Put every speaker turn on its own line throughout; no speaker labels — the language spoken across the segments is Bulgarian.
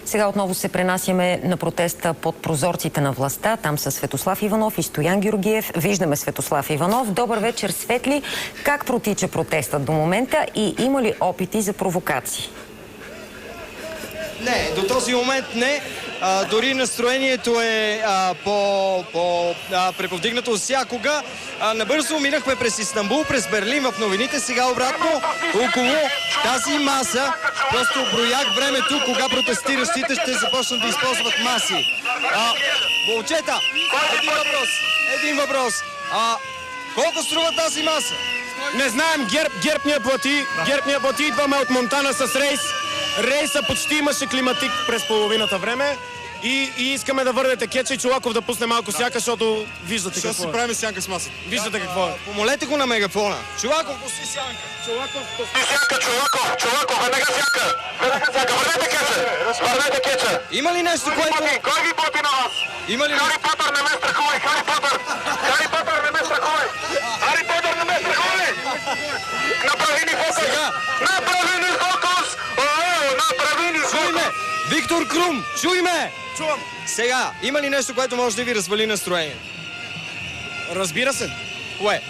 Сега отново се пренасяме на протеста под прозорците на властта. Там са Светослав Иванов и Стоян Георгиев. Виждаме Светослав Иванов. Добър вечер, Светли. Как протича протестът до момента и има ли опити за провокации?
Не, до този момент не. Дори настроението е по-преповдигнато от всякога. Набързо минахме през Истанбул, през Берлин в новините. Сега обратно около тази маса. Просто броях времето, кога протестиращите ще започнат да използват маси. Момчета, един въпрос. Колко струва тази маса?
Не знаем, Герб ни я плати. Герб ни я плати, идваме от Монтана с рейс. Рейса почти имаше климатик през половината време. И искаме да върнете Кеча и Чолаков да пусне малко сянка, защото виждате какво е.
Ще си правим сянка с масата.
Виждате какво е.
Помолете го на мегафона. Чолаков, пусти сянка.
Чолаков,
пусти сянка, Чолаков, веднага сянка. Върнете Кеча. Върнете Кеча.
Има ли нещо, което...
Кой ги плати на вас?
Има ли...
Хари Потър, не ме страхувай, Хари Потър. Хари Потър, не ме страхувай. Хари Потър, не ме страхувай. Направи ни фокус. Направи ни фокус. Направи ни фокус.
Чуй ме! Виктор Крум, чуй ме!
чувам.
Сега, има ли нещо, което може да ви развали настроение?
Разбира се.
Кое?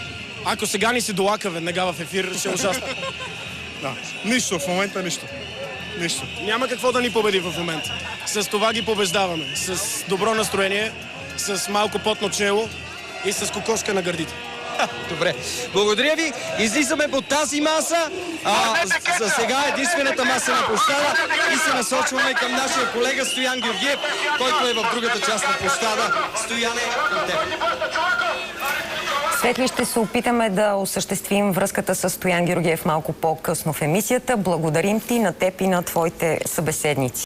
Ако сега ни се долака веднага в ефир, ще е ужасно.
Да. Нищо, в момента нищо. Нищо.
Няма какво да ни победи в момента. С това ги побеждаваме. С добро настроение, с малко потно чело и с кокошка на гърдите.
Добре. Благодаря ви. Излизаме по тази маса. За сега единствената маса на площада и се насочваме към нашия колега Стоян Георгиев, който е в другата част на площада. Стояне, от теб.
Светли, ще се опитаме да осъществим връзката с Стоян Георгиев малко по-късно в емисията. Благодарим ти, на теб и на твоите събеседници.